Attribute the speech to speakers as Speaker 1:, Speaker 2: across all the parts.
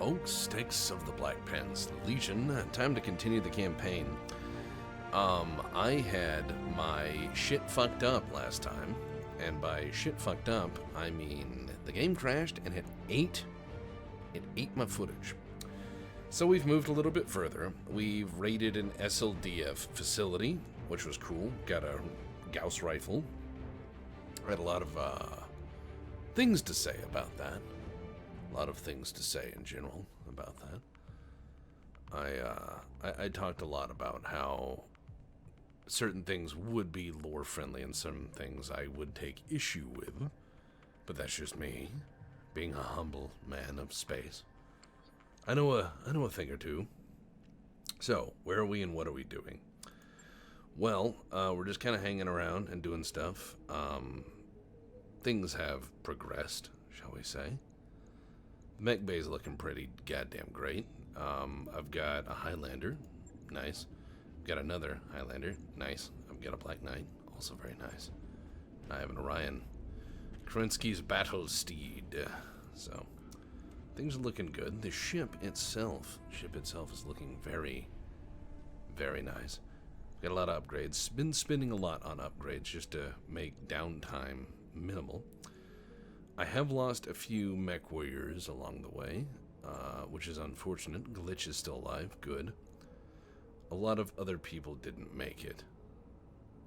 Speaker 1: folks. Sticks of the Black Pens Legion. Time to continue the campaign. I had my shit fucked up last time, and by shit fucked up, I mean the game crashed and it ate my footage. So we've moved a little bit further. We've raided an SLDF facility, which was cool. Got a Gauss rifle. I had a lot of things to say about that. A lot of things to say in general about that. I talked a lot about how certain things would be lore friendly and some things I would take issue with, but that's just me, being a humble man of space. I know a thing or two. So where are we and what are we doing? Well, we're just kind of hanging around and doing stuff. Things have progressed, shall we say. The mech bay is looking pretty goddamn great. I've got a Highlander, nice. I've got another Highlander, nice. I've got a Black Knight, also very nice. I have an Orion. Kerensky's battle steed. So, things are looking good. The ship itself is looking very, very nice. Got a lot of upgrades. Been spending a lot on upgrades just to make downtime minimal. I have lost a few mech warriors along the way, which is unfortunate. Glitch is still alive, good. A lot of other people didn't make it.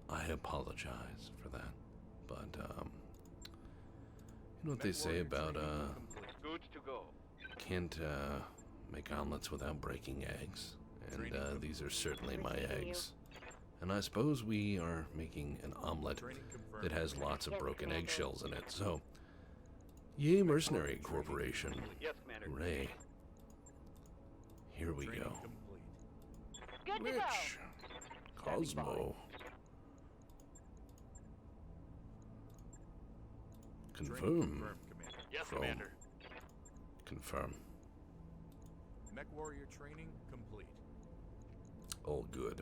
Speaker 1: I apologize for that. But, you know what they say about, can't make omelets without breaking eggs. And these are certainly my eggs. And I suppose we are making an omelet that has lots of broken eggshells in it, so... Yay, Mercenary Corporation. Hooray. Here we go. Rich. Cosmo. Confirm.
Speaker 2: Yes, Commander.
Speaker 1: Confirm.
Speaker 3: Mech warrior training complete.
Speaker 1: All good.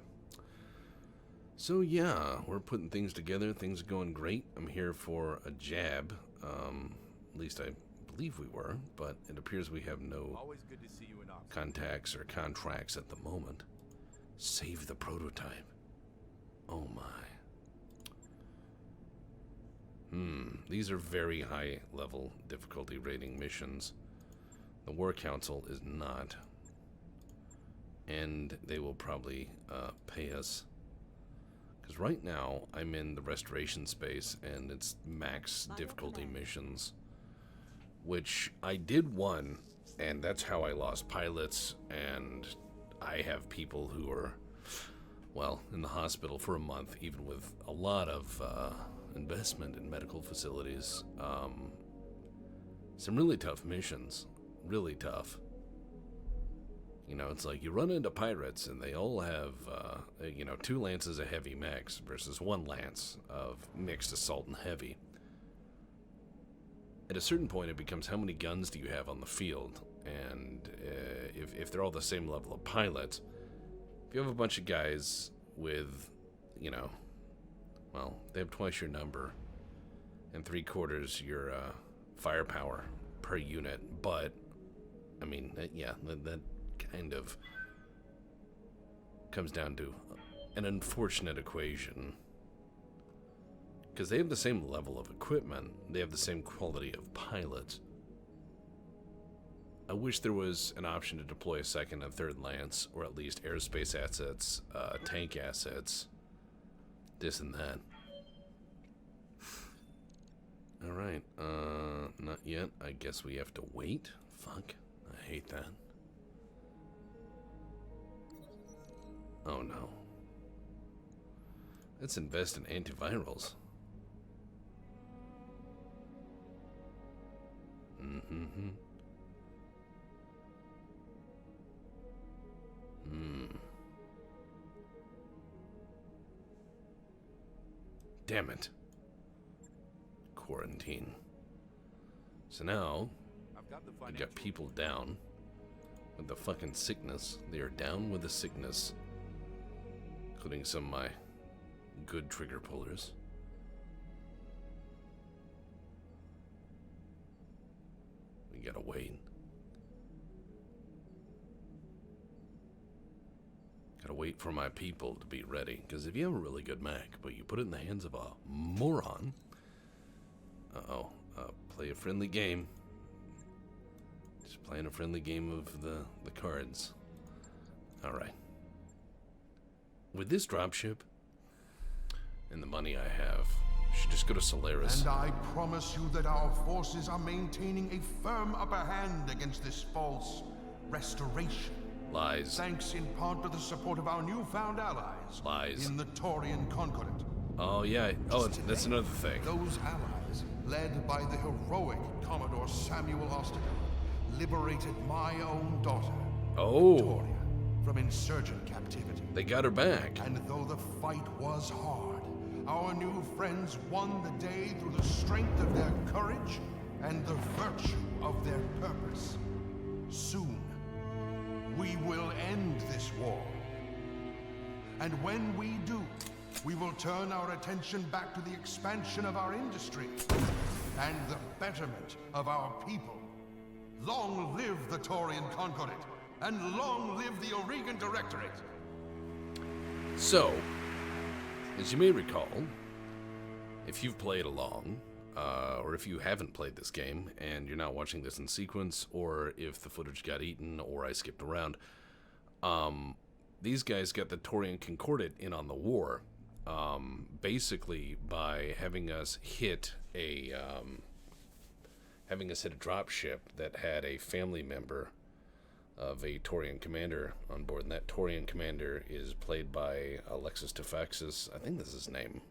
Speaker 1: So yeah, we're putting things together. Things are going great. I'm here for a jab. At least I believe we were, but it appears we have no
Speaker 3: Always good to see you in office.
Speaker 1: contacts or contracts at the moment. Save the prototype. Oh my. These are very high level difficulty rating missions. The War Council is not. And they will probably pay us. Because right now I'm in the restoration space and it's max difficulty missions. Which I did one, and that's how I lost pilots, and I have people who are, well, in the hospital for a month, even with a lot of investment in medical facilities. Some really tough missions, really tough. You know, it's like you run into pirates, and they all have, 2 lances of heavy mechs versus 1 lance of mixed assault and heavy. At a certain point, it becomes how many guns do you have on the field, and if they're all the same level of pilots, if you have a bunch of guys with, they have twice your number and 3/4 your firepower per unit, but, I mean, that kind of comes down to an unfortunate equation. Because they have the same level of equipment, they have the same quality of pilots. I wish there was an option to deploy a 2nd and 3rd lance, or at least airspace assets, tank assets, this and that. Alright, not yet. I guess we have to wait. Fuck, I hate that. Oh no. Let's invest in antivirals. Damn it. Quarantine. So now, we got people down with the fucking sickness. They are down with the sickness. Including some of my good trigger pullers. We gotta wait. wait for my people to be ready. Because if you have a really good mech, but you put it in the hands of a moron... play a friendly game. Just playing a friendly game of the cards. Alright. With this dropship, and the money I have, I should just go to Solaris.
Speaker 2: And I promise you that our forces are maintaining a firm upper hand against this false restoration.
Speaker 1: Lies.
Speaker 2: Thanks in part to the support of our newfound allies.
Speaker 1: Lies.
Speaker 2: In the Taurian Concordat.
Speaker 1: Oh, yeah. Oh, that's another thing.
Speaker 2: Those allies, led by the heroic Commodore Samuel Autistic, liberated my own daughter,
Speaker 1: Oh.
Speaker 2: Victoria, from insurgent captivity.
Speaker 1: They got her back.
Speaker 2: And though the fight was hard, our new friends won the day through the strength of their courage and the virtue of their purpose. Soon, we will end this war. And when we do, we will turn our attention back to the expansion of our industry and the betterment of our people. Long live the Taurian Concordat, and long live the Oregon Directorate!
Speaker 1: So, as you may recall, if you've played along, or if you haven't played this game, and you're not watching this in sequence, or if the footage got eaten, or I skipped around, these guys got the Taurian Concordat in on the war, basically by having us hit a dropship that had a family member of a Taurian commander on board, and that Taurian commander is played by Alexis Tefexis. I think that's his name.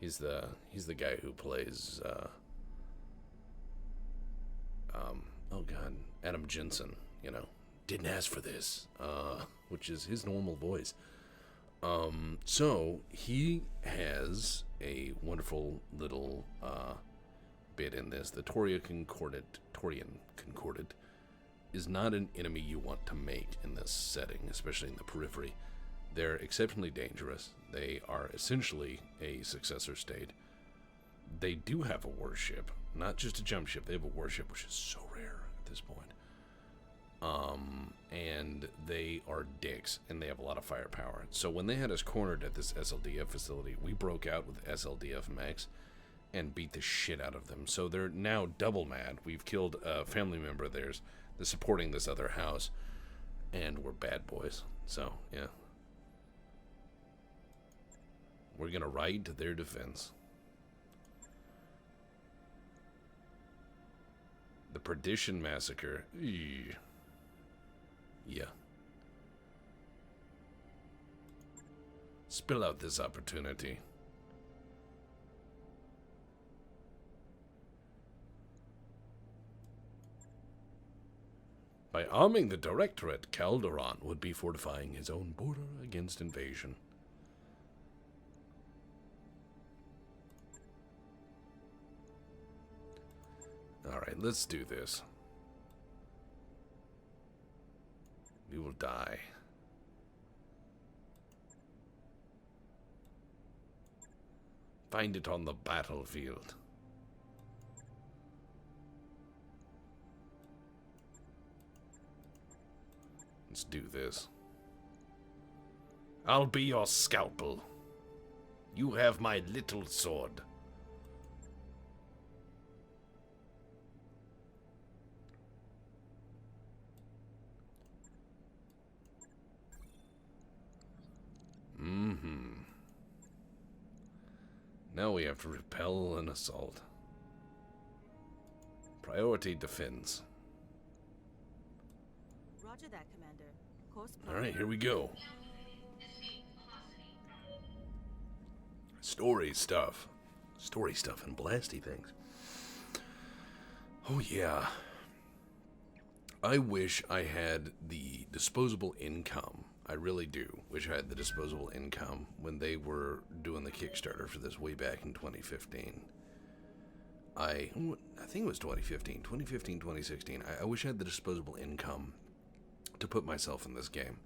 Speaker 1: He's the guy who plays oh god, Adam Jensen, you know. Didn't ask for this, which is his normal voice. So he has a wonderful little bit in this. The Taurian Concordat is not an enemy you want to make in this setting, especially in the periphery. They're exceptionally dangerous. They are essentially a successor state. They do have a warship, not just a jump ship. They have a warship, which is so rare at this point. And they are dicks, and they have a lot of firepower. So when they had us cornered at this SLDF facility, we broke out with SLDF mechs and beat the shit out of them. So they're now double mad. We've killed a family member of theirs that's supporting this other house, and we're bad boys. So, yeah. We're gonna ride to their defense. The Perdition Massacre. Eeeh. Yeah. Spill out this opportunity. By arming the Directorate, Calderon would be fortifying his own border against invasion. Alright, let's do this. We will die. Find it on the battlefield. Let's do this. I'll be your scalpel. You have my little sword. Now we have to repel an assault. Priority defense.
Speaker 4: Roger that, Commander. Course
Speaker 1: Alright, here we go. Story stuff. Story stuff and blasty things. Oh yeah. I wish I had the disposable income. I really do wish I had the disposable income when they were doing the Kickstarter for this way back in 2015. I think it was 2015, 2016. I wish I had the disposable income to put myself in this game.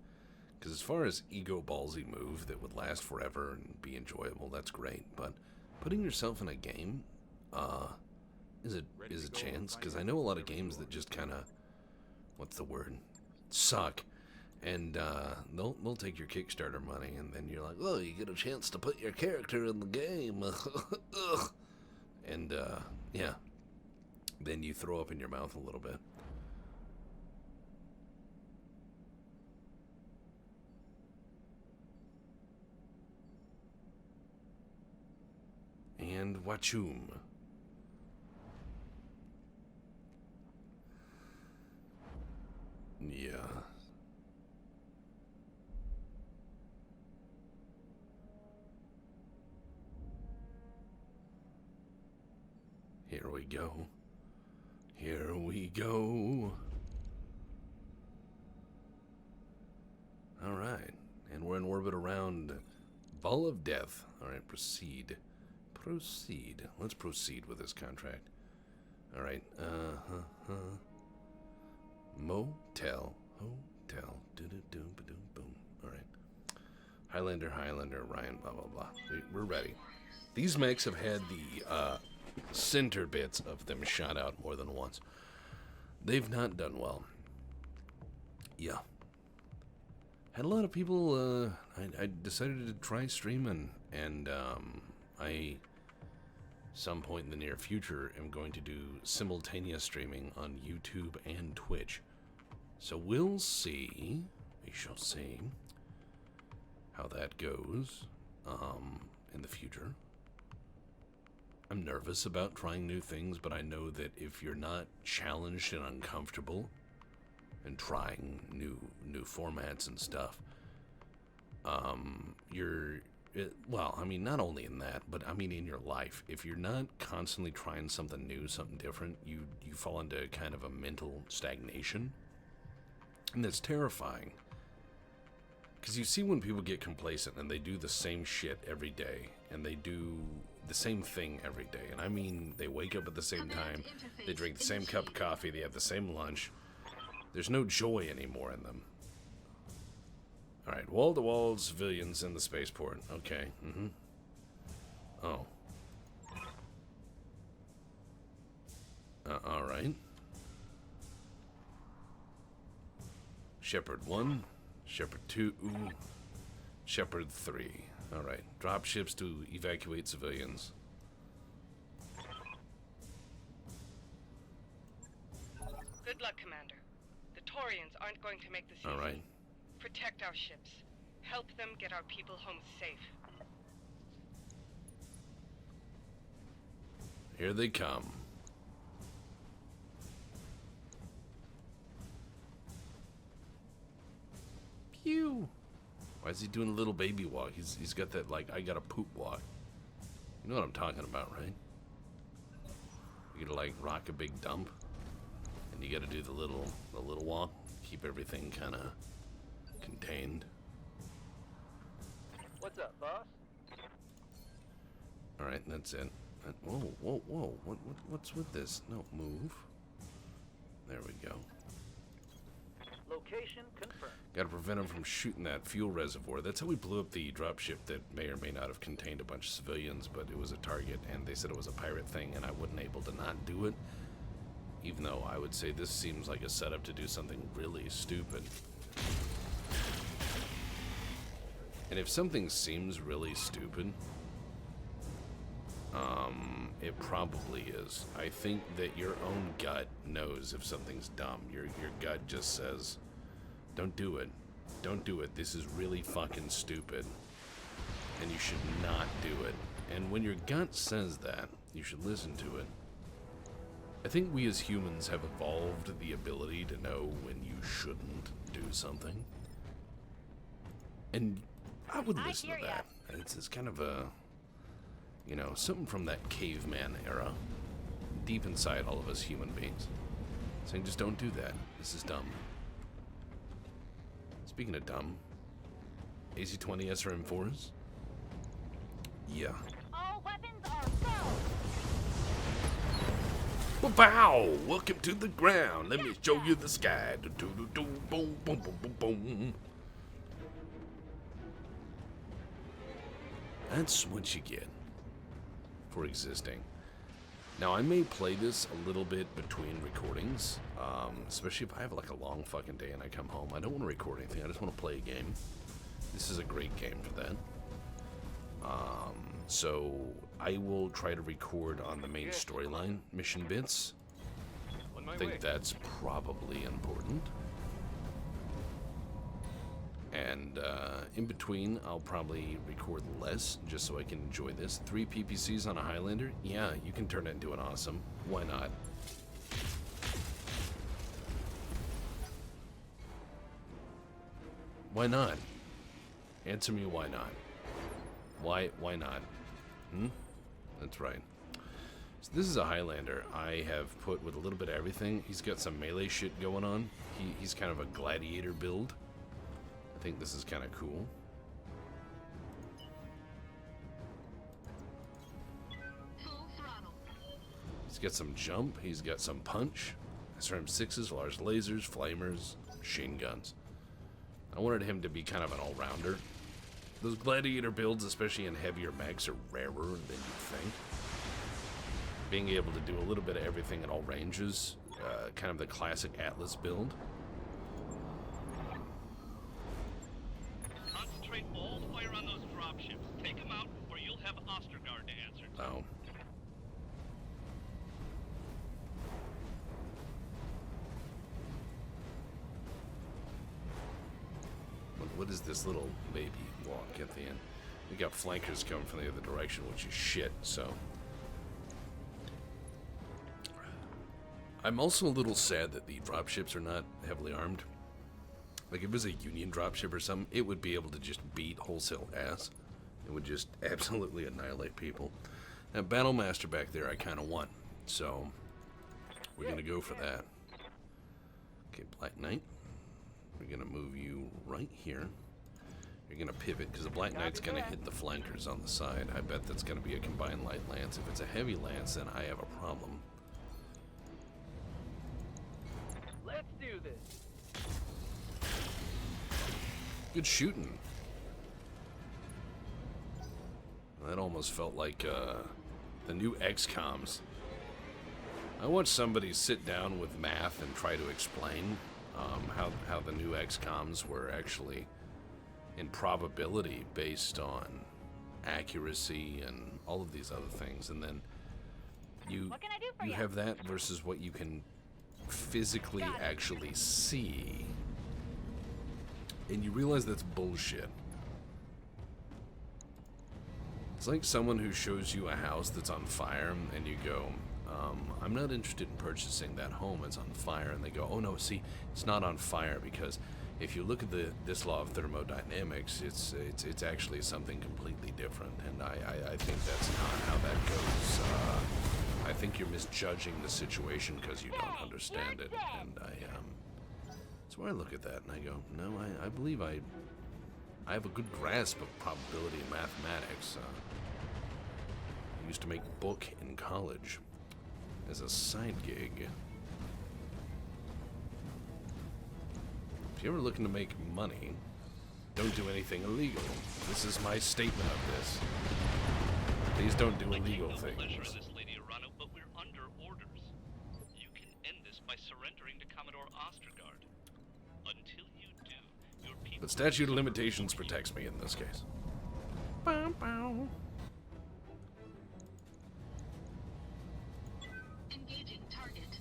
Speaker 1: Because as far as ego ballsy move that would last forever and be enjoyable, that's great. But putting yourself in a game is a chance. Because I know a lot of games that just kind of, what's the word, suck. And they'll take your Kickstarter money, and then you're like, oh, you get a chance to put your character in the game. Ugh. And yeah, then you throw up in your mouth a little bit. And Wachum. Yeah. Here we go. Here we go. All right. And we're in orbit around Ball of Death. All right, proceed. Proceed. Let's proceed with this contract. All right. Motel. Hotel. Boom. All right. Highlander, Ryan, blah, blah, blah. We're ready. These mechs have had the center bits of them shot out more than once. They've not done well. Yeah. Had a lot of people, I decided to try streaming, and I, some point in the near future, am going to do simultaneous streaming on YouTube and Twitch. So we'll see, we shall see how that goes in the future. I'm nervous about trying new things, but I know that if you're not challenged and uncomfortable and trying new formats and stuff, well, I mean, not only in that, but I mean in your life, if you're not constantly trying something new, something different, you fall into kind of a mental stagnation, and that's terrifying. Because you see when people get complacent and they do the same shit every day, and they do the same thing every day, and I mean they wake up at the same time, they drink the same cup of coffee, they have the same lunch. There's no joy anymore in them. Alright, wall-to-wall civilians in the spaceport. Okay, Oh. Alright. Shepherd 1, Shepherd 2, Shepherd 3. Alright, drop ships to evacuate civilians.
Speaker 5: Good luck, Commander. The Taurians aren't going to make this easy.
Speaker 1: Alright.
Speaker 5: Protect our ships. Help them get our people home safe.
Speaker 1: Here they come. Pew! Why is he doing a little baby walk? He's got that, like, I gotta poop walk. You know what I'm talking about, right? You gotta, like, rock a big dump, and you gotta do the little walk. Keep everything kind of contained.
Speaker 6: What's up, boss?
Speaker 1: All right, that's it. Whoa! What's with this? No, move. There we go.
Speaker 6: Location confirmed.
Speaker 1: Got to prevent him from shooting that fuel reservoir. That's how we blew up the dropship that may or may not have contained a bunch of civilians, but it was a target, and they said it was a pirate thing, and I wasn't able to not do it. Even though I would say this seems like a setup to do something really stupid. And if something seems really stupid, it probably is. I think that your own gut knows if something's dumb. Your gut just says, don't do it. Don't do it. This is really fucking stupid. And you should not do it. And when your gut says that, you should listen to it. I think we as humans have evolved the ability to know when you shouldn't do something. And I would listen to that. It's kind of a, you know, something from that caveman era, deep inside all of us human beings, saying just don't do that. This is dumb. Speaking of dumb, AC-20 SRM4s? Yeah.
Speaker 7: All weapons are go!
Speaker 1: Wow! Welcome to the ground. Let me show you the sky. Boom, boom, boom, boom, boom. That's what you get for existing. Now, I may play this a little bit between recordings, especially if I have like a long fucking day and I come home. I don't want to record anything. I just want to play a game. This is a great game for that. So I will try to record on the main storyline mission bits. I think that's probably important. And in between, I'll probably record less just so I can enjoy this. 3 PPCs on a Highlander? Yeah, you can turn it into an awesome. Why not? Why not? Answer me why not. Why not? That's right. So this is a Highlander I have put with a little bit of everything. He's got some melee shit going on. He's kind of a gladiator build. I think this is kind of cool. He's got some jump. He's got some punch. SRM-6s, large lasers, flamers, machine guns. I wanted him to be kind of an all-rounder. Those gladiator builds, especially in heavier mechs, are rarer than you'd think. Being able to do a little bit of everything at all ranges, kind of the classic Atlas build.
Speaker 6: Concentrate all fire on those dropships. Take them out, or you'll have Ostergaard to answer.
Speaker 1: Oh. What is this little baby walk at the end? We got flankers coming from the other direction, which is shit, so. I'm also a little sad that the dropships are not heavily armed. Like, if it was a Union dropship or something, it would be able to just beat wholesale ass. It would just absolutely annihilate people. Now, Battlemaster back there, I kind of want. So, we're going to go for that. Okay, Black Knight. We're going to move you right here. You're going to pivot, because the Black Knight's going to hit the flankers on the side. I bet that's going to be a combined light lance. If it's a heavy lance, then I have a problem.
Speaker 8: Let's do this.
Speaker 1: Good shooting. That almost felt like the new XComs. I watched somebody sit down with math and try to explain how the new XComs were actually in probability based on accuracy and all of these other things, and then you have that versus what you can physically actually see, and you realize that's bullshit. It's like someone who shows you a house that's on fire and you go, I'm not interested in purchasing that home, it's on fire, and they go, oh no, see, it's not on fire because if you look at this law of thermodynamics, it's actually something completely different, and I think that's not how that goes. I think you're misjudging the situation because you don't understand it, and that's where I look at that and I go, no, I believe I have a good grasp of probability in mathematics. I used to make book in college as a side gig. If you're ever looking to make money, don't do anything illegal. This is my statement of this. Please don't do illegal things.
Speaker 6: This lady Arano, but we're under orders. You can end this by surrendering to Commodore Ostergaard. Until you do, your people...
Speaker 1: But statute of limitations protects me in this case. Bow, bow.
Speaker 7: Engaging target.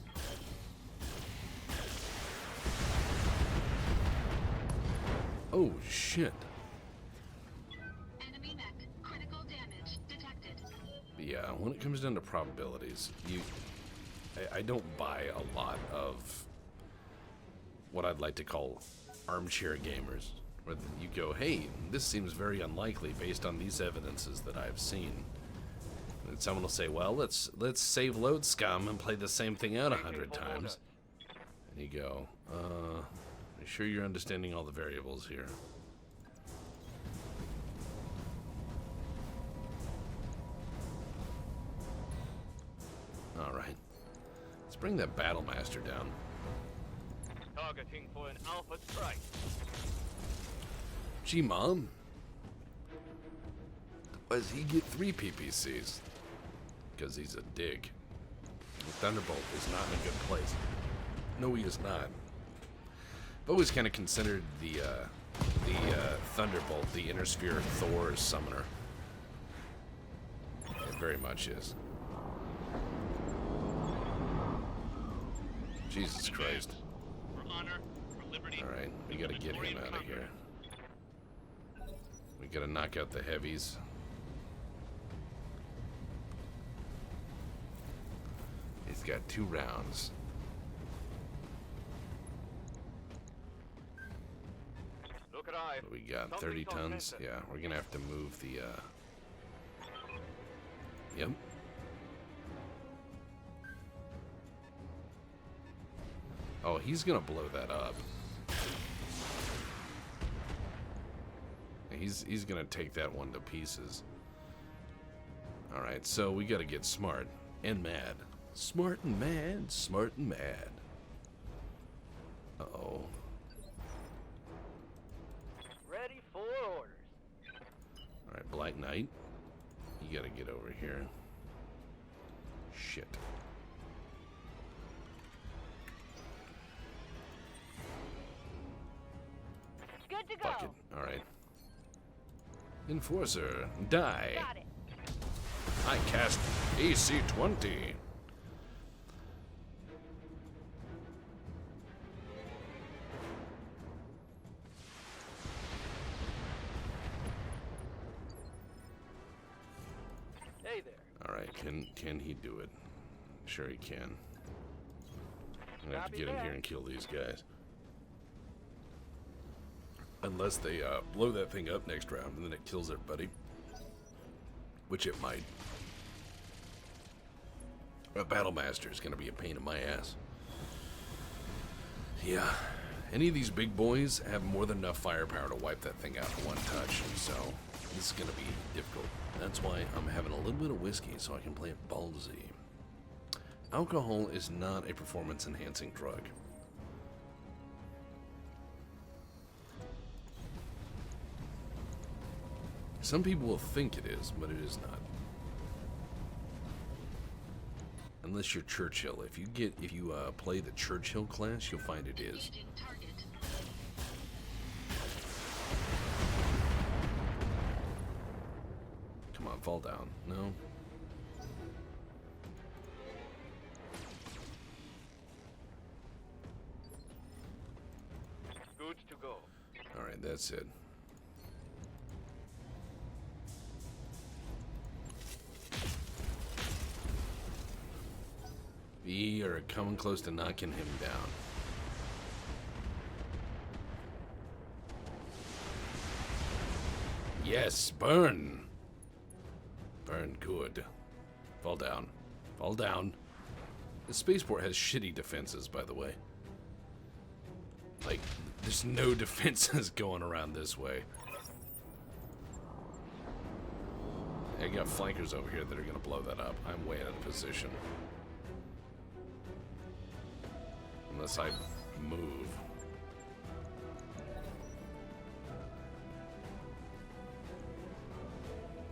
Speaker 1: Oh shit.
Speaker 7: Enemy mech. Critical damage detected.
Speaker 1: Yeah, when it comes down to probabilities, I don't buy a lot of what I'd like to call armchair gamers, where you go, hey, this seems very unlikely based on these evidences that I've seen. And someone will say, well, let's save load scum and play the same thing out 100 times. And you go, are you sure you're understanding all the variables here? Alright. Let's bring that Battlemaster down.
Speaker 8: Targeting for an alpha strike.
Speaker 1: Gee, Mom. Why does he get 3 PPCs? Because he's a dick. The Thunderbolt is not in a good place. No, he is not. I've always kind of considered the Thunderbolt, the Inner Sphere Thor's summoner. It very much is. Jesus Christ.
Speaker 6: For honor, for liberty.
Speaker 1: Alright, we gotta get him out of here. We gotta knock out the heavies. He's got 2 rounds.
Speaker 8: Look at I.
Speaker 1: What do we got? 30 tons? Yeah, we're gonna have to move the, Yep. Oh, he's gonna blow that up. He's gonna take that one to pieces. Alright, so we gotta get smart and mad. Smart and mad, smart and mad. Uh-oh.
Speaker 8: Ready for orders.
Speaker 1: Alright, Black Knight. You gotta get over here. Shit.
Speaker 7: Good to
Speaker 1: Fuck it. Alright. Enforcer, die.
Speaker 7: Got it.
Speaker 1: I cast AC 20.
Speaker 8: Hey there.
Speaker 1: Alright, can he do it? Sure he can. I'm gonna have to get in here and kill these guys. Unless they blow that thing up next round and then it kills everybody. Which it might. A Battle Master is gonna be a pain in my ass. Yeah. Any of these big boys have more than enough firepower to wipe that thing out in one touch, so this is gonna be difficult. That's why I'm having a little bit of whiskey so I can play it ballsy. Alcohol is not a performance-enhancing drug. Some people will think it is, but it is not. Unless you're Churchill. If you play the Churchill class, you'll find it is.
Speaker 7: Engaging target.
Speaker 1: Come on, fall down. No?
Speaker 8: Good to go.
Speaker 1: Alright, that's it. We are coming close to knocking him down. Yes, burn! Burn good. Fall down. Fall down. The spaceport has shitty defenses, by the way. Like, there's no defenses going around this way. I got flankers over here that are gonna blow that up. I'm way out of position. Unless I move.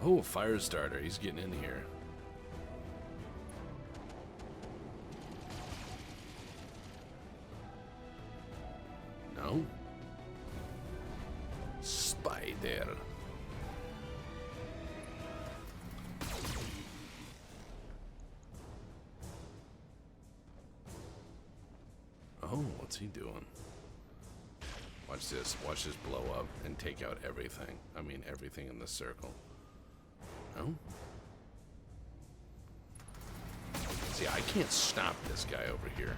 Speaker 1: Oh, fire starter. He's getting in here. No? Spider. Oh, what's he doing? Watch this. Watch this blow up and take out everything. I mean, everything in the circle. No? See, I can't stop this guy over here.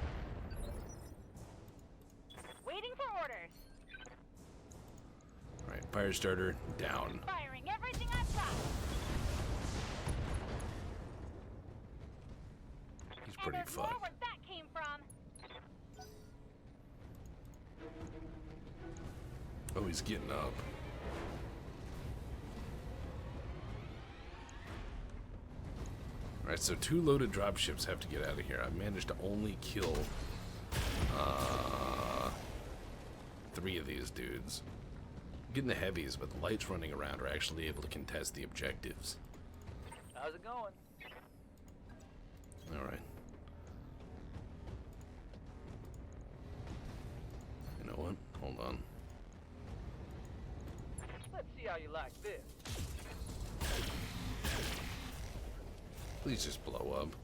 Speaker 7: Waiting for orders.
Speaker 1: Alright, fire starter down.
Speaker 7: Firing everything I've got.
Speaker 1: He's pretty
Speaker 7: and there's more
Speaker 1: fucked.
Speaker 7: where that came from.
Speaker 1: Oh, he's getting up. Alright, so 2 loaded dropships have to get out of here. I've managed to only kill 3 of these dudes. Getting the heavies, but the lights running around are actually able to contest the objectives.
Speaker 8: How's it going?
Speaker 1: Alright. Please just blow up.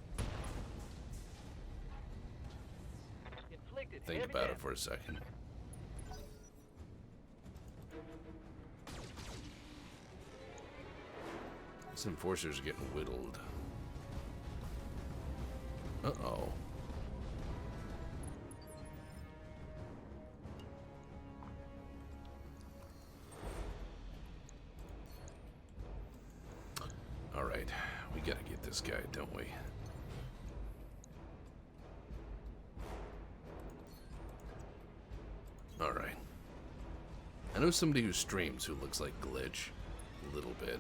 Speaker 8: Inflicted
Speaker 1: Think
Speaker 8: heavy
Speaker 1: about it
Speaker 8: damage.
Speaker 1: for a second. These enforcers are getting whittled. Uh-oh. Alright, we gotta get this guy, don't we? Alright. I know somebody who streams who looks like Glitch. A little bit.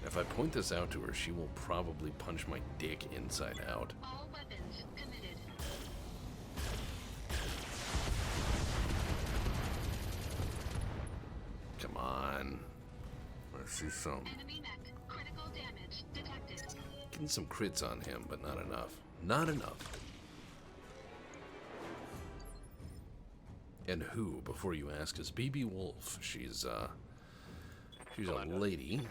Speaker 1: If I point this out to her, she will probably punch my dick inside out.
Speaker 9: All weapons committed.
Speaker 1: Come on. Let's see some.
Speaker 9: Enemy mech. Critical damage detected.
Speaker 1: Getting some crits on him, but not enough. Not enough. And who, before you ask, is BB Wolf? She's a lady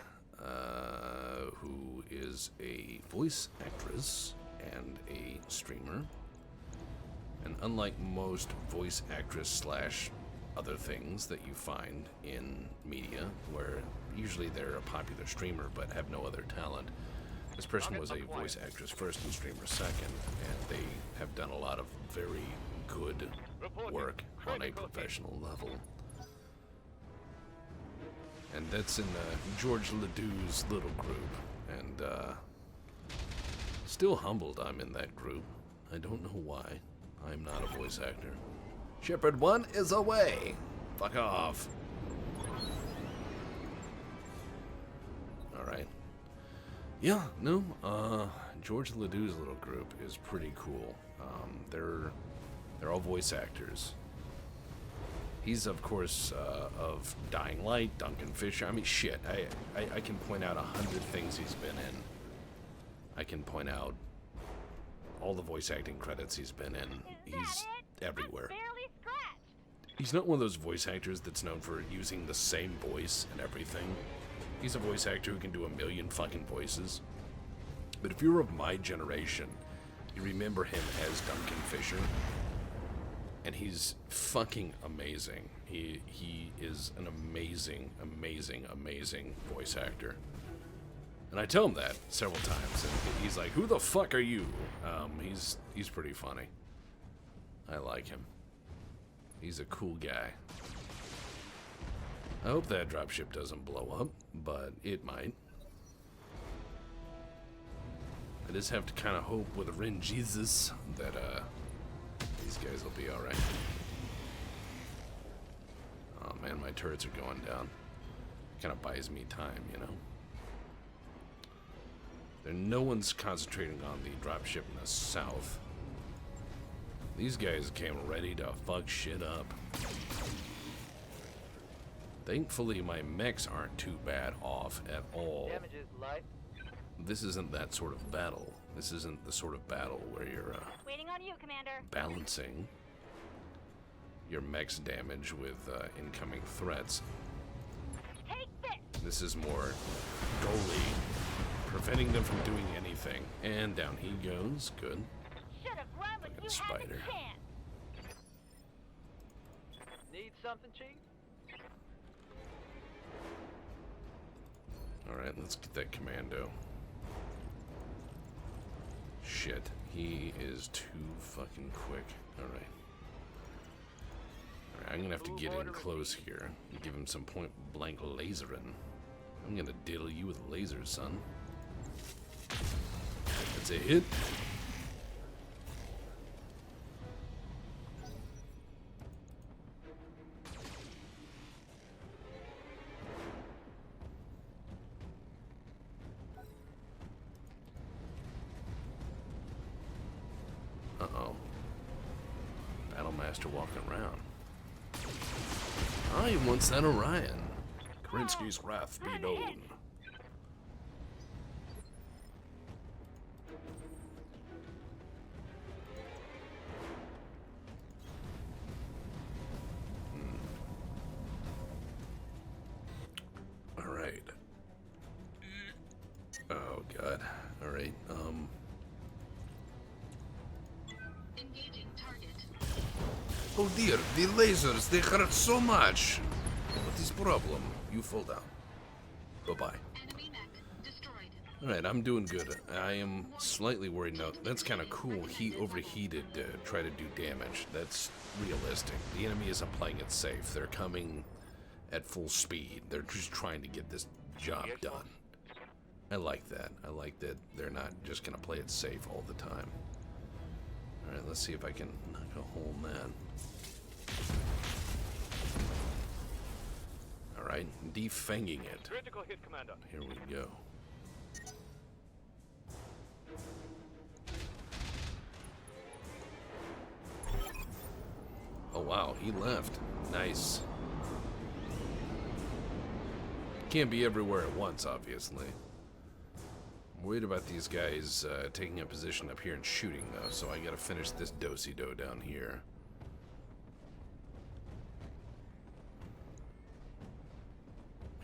Speaker 1: who is a voice actress and a streamer. And unlike most voice actress slash other things that you find in media, where usually they're a popular streamer but have no other talent, this person was a voice actress first and streamer second, and they have done a lot of very good work on a professional level. And that's in George Ledoux's little group, and still humbled I'm in that group. I don't know why. I'm not a voice actor. Shepard 1 is away! Fuck off. Alright. Yeah, no, George Ledoux's little group is pretty cool. They're all voice actors. He's, of course, of Dying Light, Duncan Fisher. I mean, shit, I can point out 100 things he's been in. I can point out all the voice acting credits he's been in. He's everywhere.
Speaker 7: Barely scratched.
Speaker 1: He's not one of those voice actors that's known for using the same voice and everything. He's a voice actor who can do a million fucking voices. But if you're of my generation, you remember him as Duncan Fisher. And he's fucking amazing. He is an amazing, amazing, amazing voice actor. And I tell him that several times, and he's like, "Who the fuck are you?" He's pretty funny. I like him. He's a cool guy. I hope that dropship doesn't blow up, but it might. I just have to kind of hope with a Rin Jesus that these guys will be alright. Oh man, my turrets are going down. Kind of buys me time, you know? No one's concentrating on the dropship in the south. These guys came ready to fuck shit up. Thankfully, my mechs aren't too bad off at all.
Speaker 8: Damage is light.
Speaker 1: This isn't that sort of battle. This isn't the sort of battle where you're
Speaker 7: Waiting on you, Commander.
Speaker 1: balancing your mech's damage with incoming threats.
Speaker 7: Take this.
Speaker 1: This is more goalie, preventing them from doing anything. And down he goes. Good.
Speaker 7: Should have run when
Speaker 1: Fucking
Speaker 7: you
Speaker 1: spider.
Speaker 7: had the chance.
Speaker 8: Need something, Chief?
Speaker 1: Alright, let's get that commando. Shit, he is too fucking quick. Alright. Alright, I'm gonna have to get in close here and give him some point blank lasering. I'm gonna diddle you with lasers, son. That's a hit. Uh-oh. Battlemaster walking around. I once that Orion. Krinsky's wrath be known. Alright. Oh god. Alright.
Speaker 9: Engaging target.
Speaker 1: Oh dear, the lasers, they hurt so much. What is problem? You fall down. Bye-bye.
Speaker 9: Enemy mech destroyed.
Speaker 1: Alright, I'm doing good. I am slightly worried now. That's kind of cool. He overheated to try to do damage. That's realistic. The enemy isn't playing it safe. They're coming at full speed. They're just trying to get this job done. I like that. I like that they're not just going to play it safe all the time. Alright, let's see if I can knock a hole in that. Alright, defanging it.
Speaker 8: Critical hit, Commander.
Speaker 1: Here we go. Oh wow, he left. Nice. Can't be everywhere at once, obviously. I'm worried about these guys taking a position up here and shooting, though, so I gotta finish this do-si-do down here.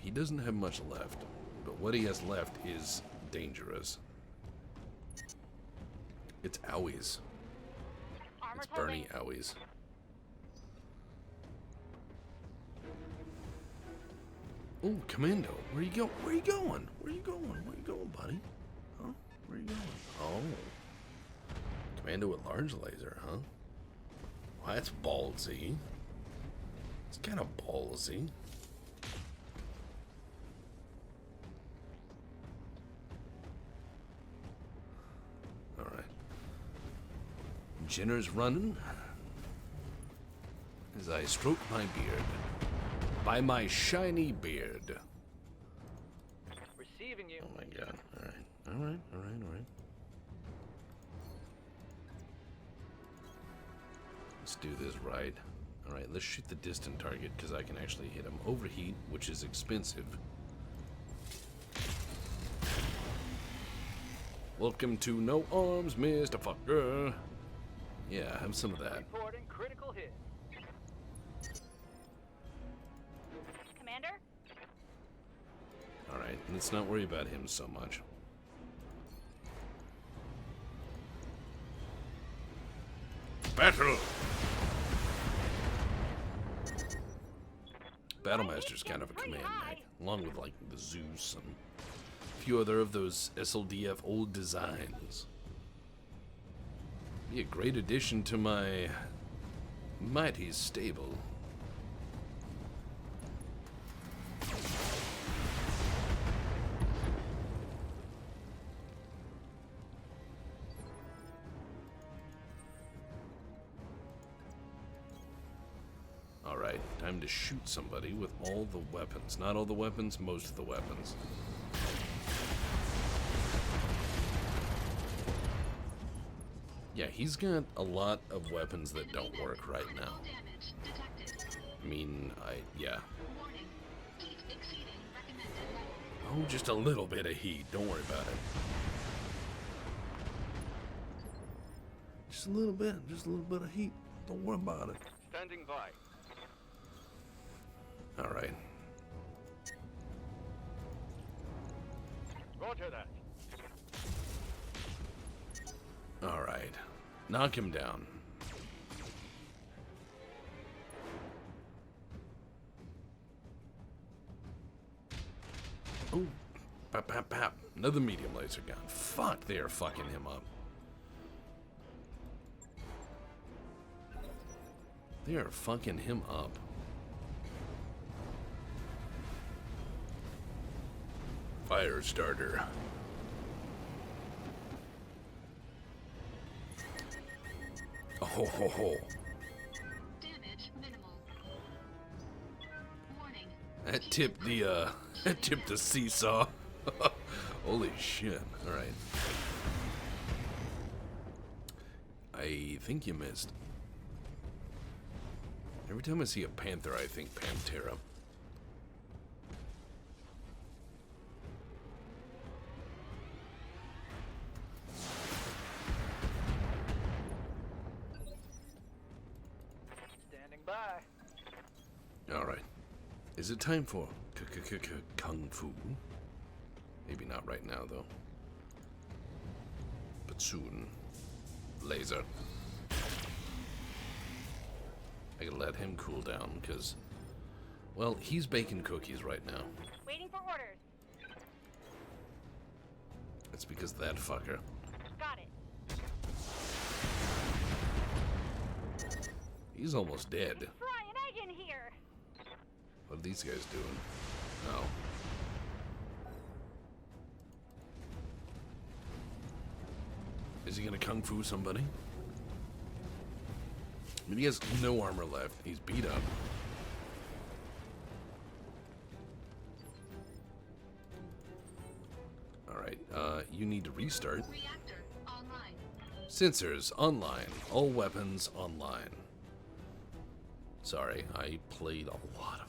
Speaker 1: He doesn't have much left, but what he has left is dangerous. It's owies.
Speaker 7: Armor's
Speaker 1: It's Bernie
Speaker 7: holding.
Speaker 1: owies. Oh, Commando, where you go? Where you going? Where you going? Where you going, buddy? Huh? Where you going? Oh, Commando with large laser, huh? Well, that's ballsy. It's kind of ballsy. All right. Jenner's running as I stroke my beard. By my shiny beard.
Speaker 8: Receiving you.
Speaker 1: Oh my god. Alright. Alright, alright, alright. Let's do this right. Alright, let's shoot the distant target because I can actually hit him. Overheat, which is expensive. Welcome to No Arms, Mr. Fucker. Yeah, have some of that.
Speaker 8: Reporting critical hit.
Speaker 7: Commander?
Speaker 1: Alright, let's not worry about him so much. Battle! Battlemaster's kind of a command mech, along with like the Zeus and a few other of those SLDF old designs. Be a great addition to my mighty stable. Alright, time to shoot somebody with all the weapons. Not all the weapons, most of the weapons. Yeah, he's got a lot of weapons that don't work right now.
Speaker 9: Damage detected.
Speaker 1: I mean, yeah.
Speaker 9: Warning. Heat exceeding recommended level.
Speaker 1: Oh, just a little bit of heat. Don't worry about it. Just a little bit of heat. Don't worry about it.
Speaker 8: Standing by.
Speaker 1: All right.
Speaker 8: Roger that.
Speaker 1: All right. Knock him down. Oh, pap, pap, pap. Another medium laser gun. Fuck, they are fucking him up. They are fucking him up. Fire starter. Oh ho ho ho.
Speaker 9: Damage minimal. Warning.
Speaker 1: That tipped the seesaw. Holy shit. Alright. I think you missed. Every time I see a panther, I think Pantera.
Speaker 8: Standing by.
Speaker 1: Alright. Is it time for Kung Fu? Maybe not right now, though. But soon. Laser. I gotta let him cool down, because, well, he's baking cookies right now.
Speaker 7: Waiting for orders.
Speaker 1: It's because of that fucker.
Speaker 7: Got it.
Speaker 1: He's almost dead.
Speaker 7: Fry an egg in here.
Speaker 1: What are these guys doing? Oh. Is he gonna kung fu somebody? I mean, he has no armor left. He's beat up. Alright, you need to restart.
Speaker 9: Reactor online.
Speaker 1: Sensors online. All weapons online. Sorry, I played a lot of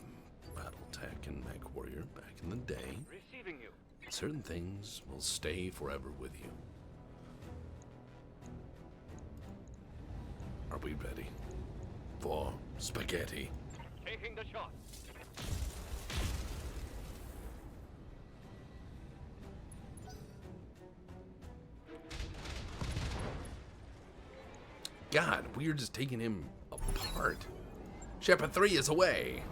Speaker 1: Battletech and MechWarrior back in the day.
Speaker 8: Receiving you.
Speaker 1: Certain things will stay forever with you. Are we ready for spaghetti?
Speaker 8: Taking the shot.
Speaker 1: God, we're just taking him apart. Shepard 3 is away.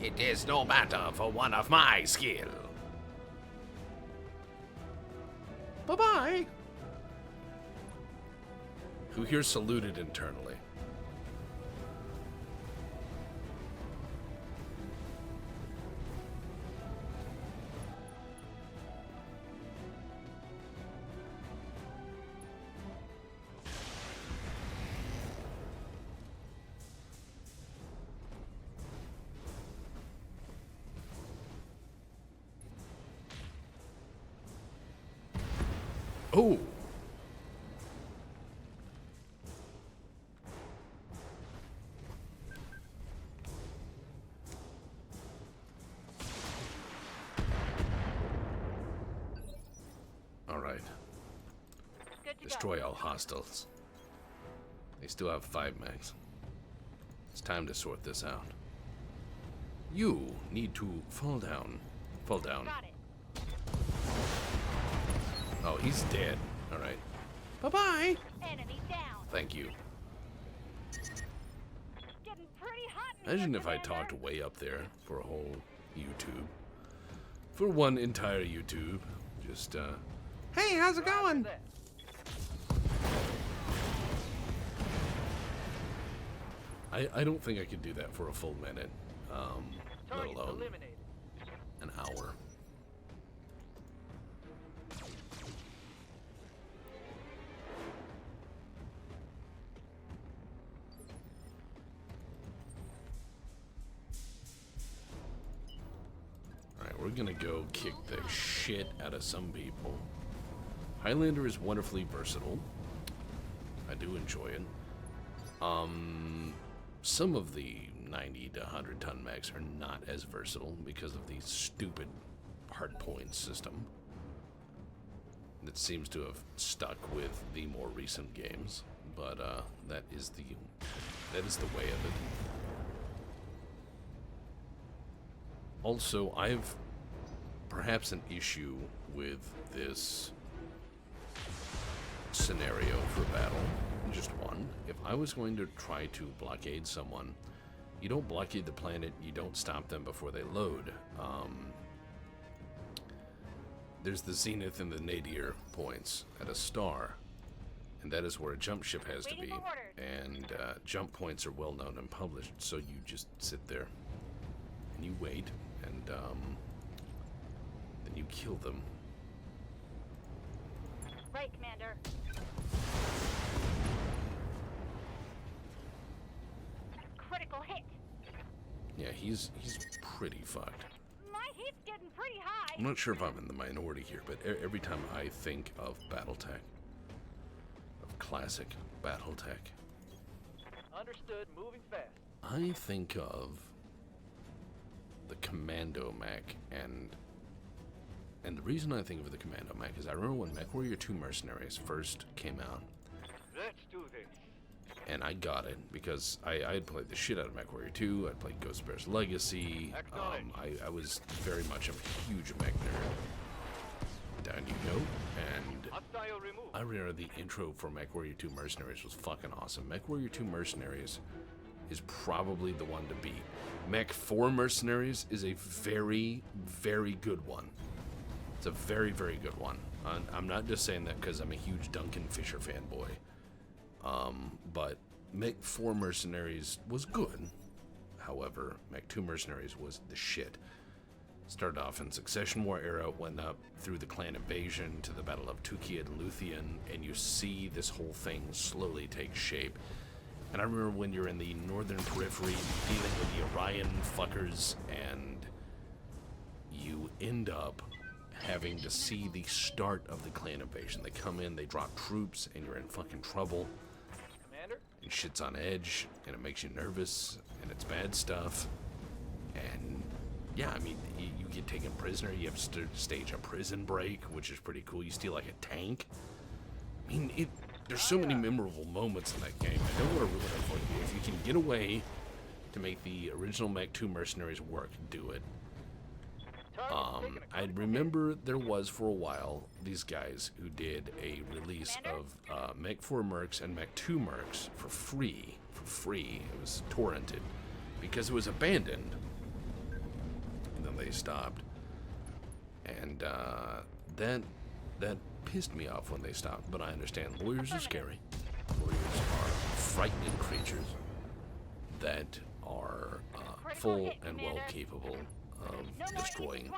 Speaker 1: It is no matter for one of my skill. Bye-bye. Who here saluted internally? Oh. All right.
Speaker 7: Good to
Speaker 1: Destroy all hostiles. They still have 5 mags. It's time to sort this out. You need to fall down. Fall
Speaker 7: go.
Speaker 1: down.
Speaker 7: Got it.
Speaker 1: Oh, he's dead. All right. Bye-bye.
Speaker 7: Enemy down.
Speaker 1: Thank you.
Speaker 7: Getting pretty hot in here,
Speaker 1: Imagine if I
Speaker 7: Commander.
Speaker 1: talked way up there for a whole YouTube. For one entire YouTube. Just, hey, how's it going?
Speaker 8: That.
Speaker 1: I don't think I could do that for a full minute. Let
Speaker 8: Target
Speaker 1: alone
Speaker 8: eliminated.
Speaker 1: an hour. Alright, we're gonna go kick the shit out of some people. Highlander is wonderfully versatile. I do enjoy it. Some of the 90 to 100 ton mechs are not as versatile because of the stupid hardpoint system that seems to have stuck with the more recent games. But that is the way of it. Also, I've perhaps an issue with this scenario for battle. Just one. If I was going to try to blockade someone, you don't blockade the planet, you don't stop them before they load. There's the zenith and the nadir points at a star, and that is where a jump ship has to be.
Speaker 7: Waiting for orders.
Speaker 1: And jump points are well known and published, so you just sit there and you wait, and then you kill them.
Speaker 7: Right, Commander. Critical hit.
Speaker 1: Yeah, he's pretty fucked.
Speaker 7: My heat's getting pretty high.
Speaker 1: I'm not sure if I'm in the minority here, but every time I think of Battletech, of classic Battletech,
Speaker 8: Understood. Moving fast.
Speaker 1: I think of the Commando mech, and the reason I think of the Commando mech is I remember when MechWarrior 2 Mercenaries first came out,
Speaker 8: Let's do this.
Speaker 1: and I got it because I had played the shit out of MechWarrior 2. I'd played Ghost Bear's Legacy. I was very much a huge mech nerd. down you go. And
Speaker 8: Hostile removed.
Speaker 1: I remember the intro for MechWarrior 2 Mercenaries was fucking awesome. MechWarrior 2 Mercenaries is probably the one to beat. Mech 4 Mercenaries is a very, very good one. It's a very, very good one. I'm not just saying that because I'm a huge Duncan Fisher fanboy. But Mech 4 Mercenaries was good. However, Mech 2 Mercenaries was the shit. Started off in Succession War era, went up through the clan invasion to the Battle of Tukid and Luthien, and you see this whole thing slowly take shape. And I remember when you're in the northern periphery dealing with the Orion fuckers, and you end up having to see the start of the clan invasion. They come in, they drop troops, and you're in fucking trouble.
Speaker 8: Commander?
Speaker 1: And shit's on edge, and it makes you nervous, and it's bad stuff. And yeah, I mean, you get taken prisoner, you have to stage a prison break, which is pretty cool. You steal like a tank. I mean, there's so many memorable moments in that game. I don't want to ruin it for you. If you can get away to make the original Mech 2 Mercenaries work, do it. I remember there was for a while these guys who did a release of Mech 4 Mercs and Mech 2 Mercs for free. It was torrented because it was abandoned. And then they stopped. And that pissed me off when they stopped, but I understand. Lawyers are scary. Lawyers are frightening creatures that are full and well capable of destroying you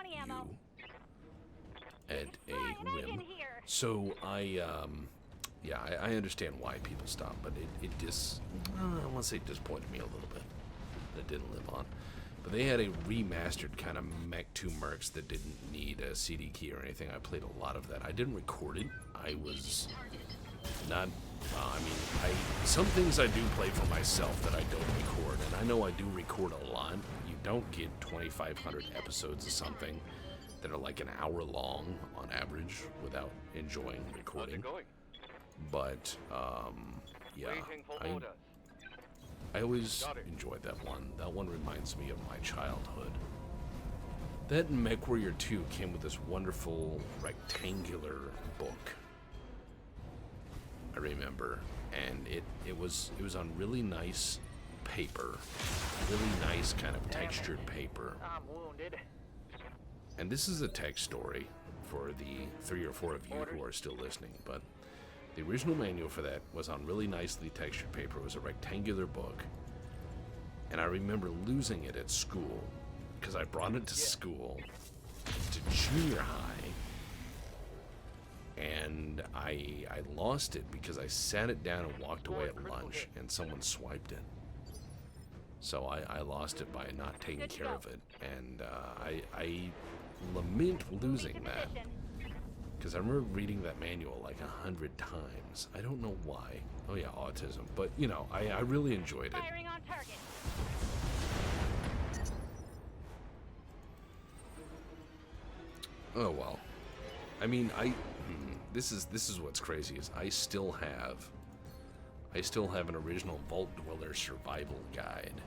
Speaker 1: at a whim. So I understand why people stop, but it just, I want to say disappointed me a little bit. That didn't live on. But they had a remastered kind of Mech 2 Mercs that didn't need a CD key or anything. I played a lot of that. I didn't record it. I was not, some things I do play for myself that I don't record. And I know I do record a lot. You don't get 2,500 episodes of something that are like an hour long on average without enjoying recording. But, yeah, I always enjoyed that one. That one reminds me of my childhood. That and MechWarrior 2 came with this wonderful rectangular book. I remember, and it was on really nice paper, really nice kind of textured paper.
Speaker 8: I'm wounded.
Speaker 1: And this is a text story for the 3 or 4 of you who are still listening, but the original manual for that was on really nicely textured paper. It was a rectangular book. And I remember losing it at school because I brought it to school, to junior high, and I lost it because I sat it down and walked away at lunch and someone swiped it. So I lost it by not taking care of it. And I lament losing that. Because I remember reading that manual like 100 times. I don't know why. Oh yeah, autism. But, you know, I really enjoyed it.
Speaker 7: Firing on target.
Speaker 1: Oh well. I mean, this is what's crazy is I still have an original Vault Dweller survival guide.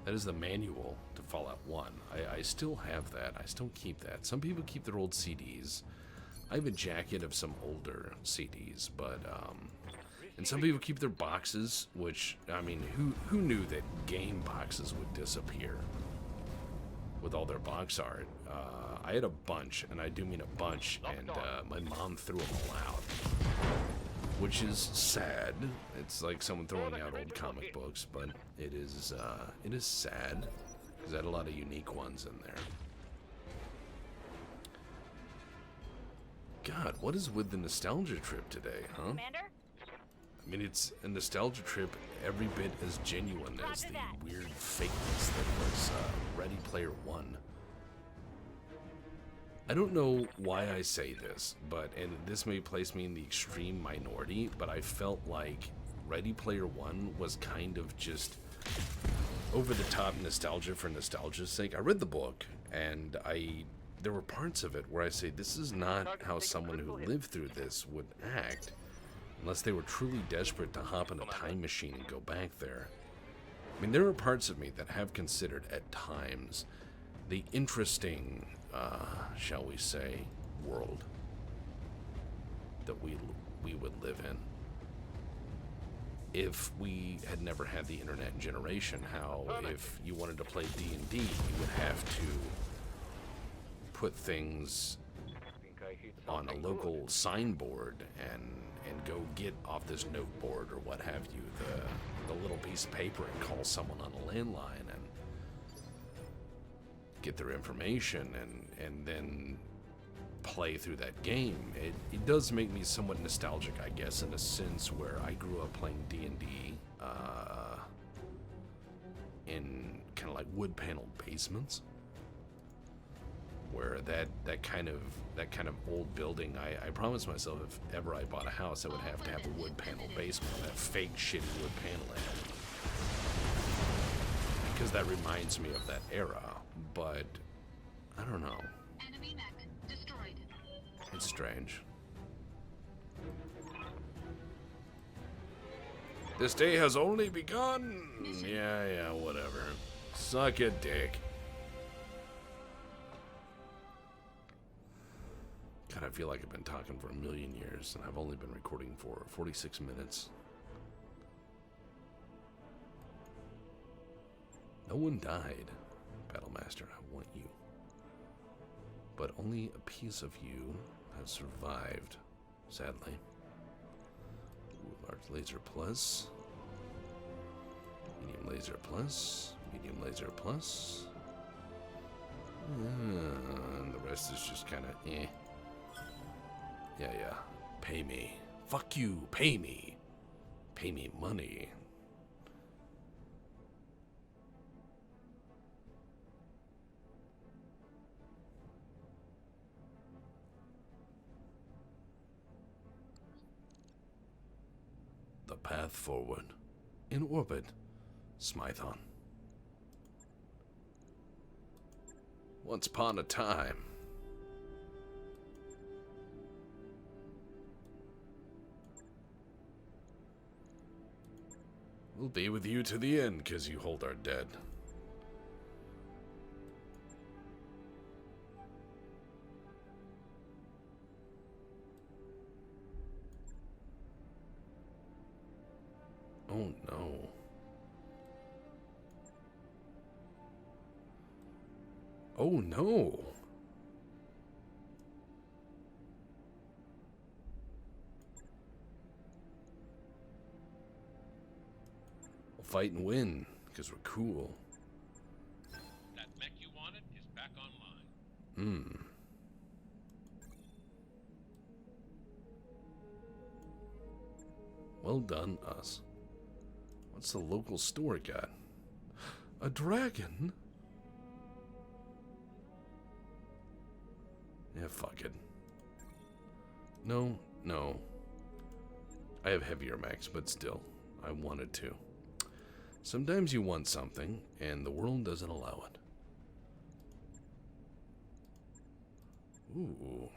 Speaker 1: That is the manual to Fallout 1. I still have that. I still keep that. Some people keep their old CDs. I have a jacket of some older CDs, but, and some people keep their boxes, which, I mean, who knew that game boxes would disappear with all their box art? I had a bunch, and I do mean a bunch, and my mom threw them all out, which is sad. It's like someone throwing out old comic books, but it is sad, because I had a lot of unique ones in there. God, what is with the nostalgia trip today, huh?
Speaker 7: Commander?
Speaker 1: I mean, it's a nostalgia trip every bit as genuine as the weird fakeness that was Ready Player One. I don't know why I say this, and this may place me in the extreme minority, but I felt like Ready Player One was kind of just over-the-top nostalgia for nostalgia's sake. I read the book, and there were parts of it where I say, this is not how someone who lived through this would act, unless they were truly desperate to hop in a time machine and go back there. I mean, there are parts of me that have considered, at times, the interesting, shall we say, world that we would live in. If we had never had the internet generation, how if you wanted to play D&D, you would have to put things on a local signboard and go get off this noteboard or what have you, the little piece of paper, and call someone on a landline and get their information and then play through that game. It does make me somewhat nostalgic, I guess, in a sense where I grew up playing D&D in kind of like wood panel basements, where that kind of old building, I promised myself if ever I bought a house, I would have to have a wood panel basement, that fake shitty wood paneling, because that reminds me of that era. But I don't know.
Speaker 9: Enemy mech destroyed.
Speaker 1: It's strange. This day has only begun. Yeah, whatever. Suck a dick. God, I feel like I've been talking for a million years, and I've only been recording for 46 minutes. No one died, Battlemaster, I want you. But only a piece of you has survived, sadly. Ooh, large laser plus. Medium laser plus. Medium laser plus. And the rest is just kind of eh. Yeah. Pay me. Fuck you. Pay me. Pay me money. The path forward. In orbit. Smython. Once upon a time. We'll be with you to the end, 'cause you hold our dead. Oh no. Oh no. We'll fight and win, because we're cool.
Speaker 6: That mech you wanted is back online.
Speaker 1: Well done, us. What's the local store got? A dragon? Yeah, fuck it. No. I have heavier mechs, but still, I wanted to. Sometimes you want something, and the world doesn't allow it. Ooh.